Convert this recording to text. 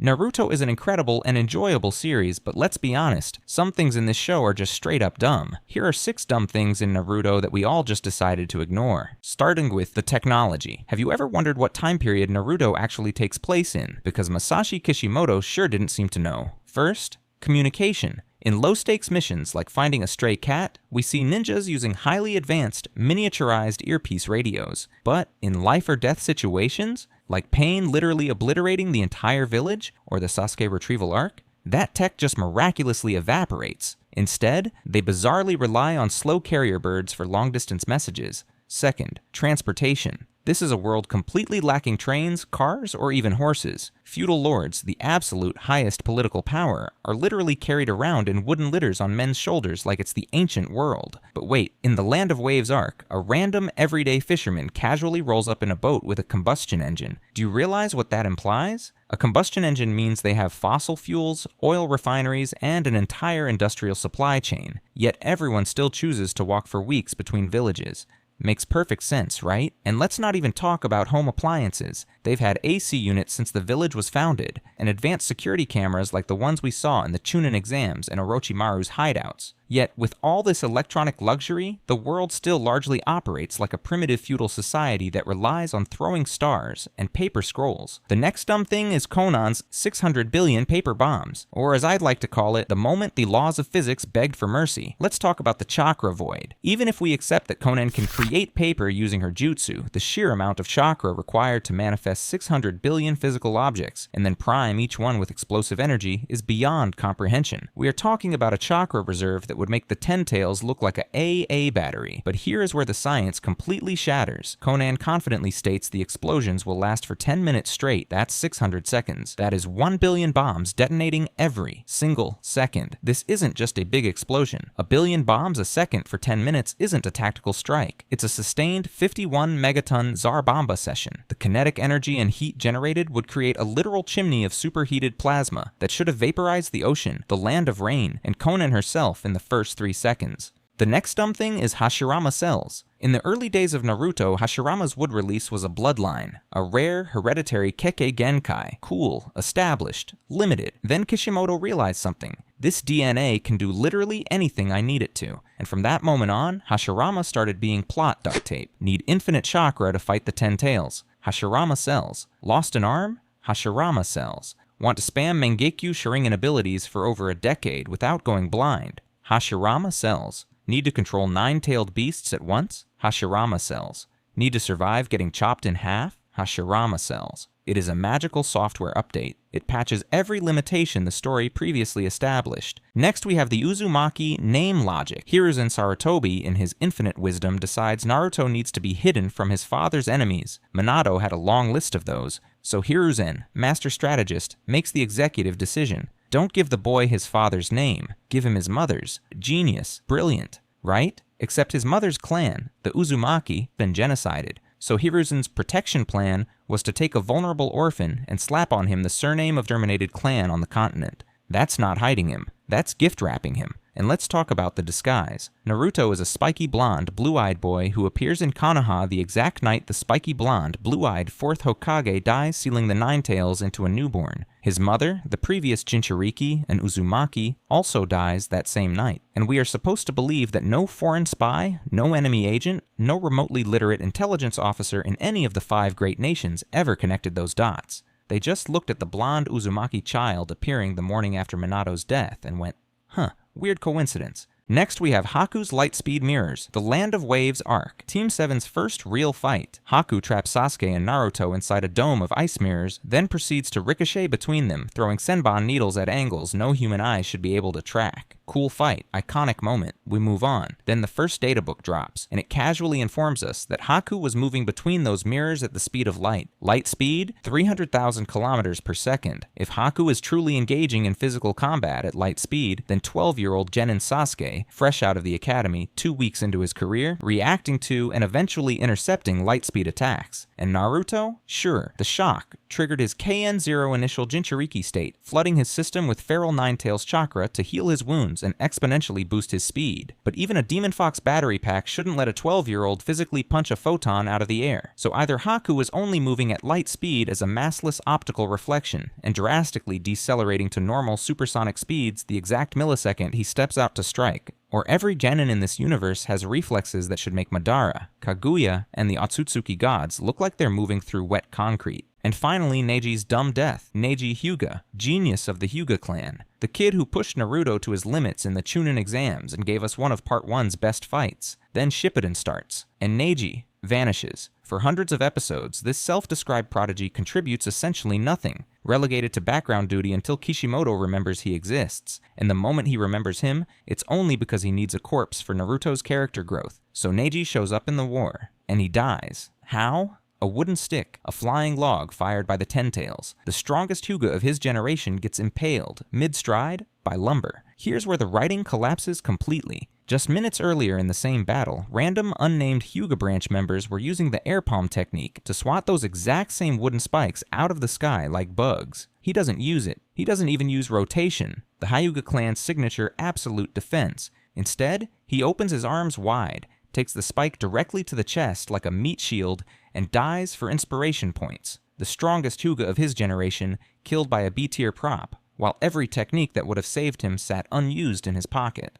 Naruto is an incredible and enjoyable series, but let's be honest, some things in this show are just straight up dumb. Here are 6 dumb things in Naruto that we all just decided to ignore. Starting with the technology. Have you ever wondered what time period Naruto actually takes place in? Because Masashi Kishimoto sure didn't seem to know. First, communication. In low-stakes missions like finding a stray cat, we see ninjas using highly advanced, miniaturized earpiece radios. But in life-or-death situations, like Pain literally obliterating the entire village, or the Sasuke retrieval arc, that tech just miraculously evaporates. Instead, they bizarrely rely on slow carrier birds for long-distance messages. Second, transportation. This is a world completely lacking trains, cars, or even horses. Feudal lords, the absolute highest political power, are literally carried around in wooden litters on men's shoulders like it's the ancient world. But wait, in the Land of Waves arc, a random everyday fisherman casually rolls up in a boat with a combustion engine. Do you realize what that implies? A combustion engine means they have fossil fuels, oil refineries, and an entire industrial supply chain. Yet everyone still chooses to walk for weeks between villages. Makes perfect sense, right? And let's not even talk about home appliances. They've had AC units since the village was founded, and advanced security cameras like the ones we saw in the Chunin exams and Orochimaru's hideouts. Yet, with all this electronic luxury, the world still largely operates like a primitive feudal society that relies on throwing stars and paper scrolls. The next dumb thing is Konan's 600 billion paper bombs, or as I'd like to call it, the moment the laws of physics begged for mercy. Let's talk about the chakra void. Even if we accept that Konan can create paper using her jutsu, the sheer amount of chakra required to manifest 600 billion physical objects, and then prime each one with explosive energy, is beyond comprehension. We are talking about a chakra reserve that would make the Ten Tails look like a AA battery. But here is where the science completely shatters. Konan confidently states the explosions will last for 10 minutes straight. That's 600 seconds. That is 1 billion bombs detonating every single second. This isn't just a big explosion. A billion bombs a second for 10 minutes isn't a tactical strike. It's a sustained 51 megaton Zarbomba session. The kinetic energy and heat generated would create a literal chimney of superheated plasma that should have vaporized the ocean, the land of rain, and Konan herself in the first 3 seconds. The next dumb thing is Hashirama Cells. In the early days of Naruto, Hashirama's wood release was a bloodline, a rare, hereditary Kekkei Genkai. Cool, established, limited. Then Kishimoto realized something. This DNA can do literally anything I need it to. And from that moment on, Hashirama started being plot duct tape. Need infinite chakra to fight the Ten Tails. Hashirama Cells. Lost an arm? Hashirama Cells. Want to spam Mangekyo Sharingan abilities for over a decade without going blind? Hashirama Cells. Need to control 9-tailed beasts at once? Hashirama Cells. Need to survive getting chopped in half? Hashirama Cells. It is a magical software update. It patches every limitation the story previously established. Next we have the Uzumaki name logic. Hiruzen Sarutobi, in his infinite wisdom, decides Naruto needs to be hidden from his father's enemies. Minato had a long list of those. So Hiruzen, master strategist, makes the executive decision. Don't give the boy his father's name. Give him his mother's. Genius. Brilliant. Right? Except his mother's clan, the Uzumaki, been genocided. So Hiruzen's protection plan was to take a vulnerable orphan and slap on him the surname of terminated clan on the continent. That's not hiding him. That's gift wrapping him. And let's talk about the disguise. Naruto is a spiky blonde, blue-eyed boy who appears in Konoha the exact night the spiky blonde, blue-eyed 4th Hokage dies, sealing the Nine Tails into a newborn. His mother, the previous Jinchuriki, an Uzumaki, also dies that same night. And we are supposed to believe that no foreign spy, no enemy agent, no remotely literate intelligence officer in any of the 5 great nations ever connected those dots. They just looked at the blonde Uzumaki child appearing the morning after Minato's death and went, huh, weird coincidence. Next we have Haku's Lightspeed Mirrors, the Land of Waves arc, Team 7's first real fight. Haku traps Sasuke and Naruto inside a dome of ice mirrors, then proceeds to ricochet between them, throwing Senbon needles at angles no human eye should be able to track. Cool fight, iconic moment. We move on. Then the first databook drops, and it casually informs us that Haku was moving between those mirrors at the speed of light. Light speed? 300,000 kilometers per second. If Haku is truly engaging in physical combat at light speed, then 12-year-old Genin Sasuke, fresh out of the academy, 2 weeks into his career, reacting to and eventually intercepting light speed attacks. And Naruto? Sure, the shock, triggered his KN0 initial Jinchuriki state, flooding his system with Feral Ninetales chakra to heal his wounds and exponentially boost his speed. But even a Demon Fox battery pack shouldn't let a 12-year-old physically punch a photon out of the air. So either Haku is only moving at light speed as a massless optical reflection, and drastically decelerating to normal supersonic speeds the exact millisecond he steps out to strike, or every Genin in this universe has reflexes that should make Madara, Kaguya, and the Otsutsuki gods look like they're moving through wet concrete. And finally, Neji's dumb death, Neji Hyuga, genius of the Hyuga clan, the kid who pushed Naruto to his limits in the Chunin exams and gave us one of Part 1's best fights. Then Shippuden starts, and Neji vanishes. For hundreds of episodes, this self-described prodigy contributes essentially nothing, relegated to background duty until Kishimoto remembers he exists, and the moment he remembers him, it's only because he needs a corpse for Naruto's character growth. So Neji shows up in the war, and he dies. How? A wooden stick, a flying log fired by the Ten Tails. The strongest Hyuga of his generation gets impaled, mid-stride, by lumber. Here's where the writing collapses completely. Just minutes earlier in the same battle, random unnamed Hyuga branch members were using the air palm technique to swat those exact same wooden spikes out of the sky like bugs. He doesn't use it. He doesn't even use rotation, the Hyuga clan's signature absolute defense. Instead, he opens his arms wide, takes the spike directly to the chest like a meat shield, and dies for inspiration points. The strongest Hyuga of his generation killed by a B-tier prop, while every technique that would have saved him sat unused in his pocket.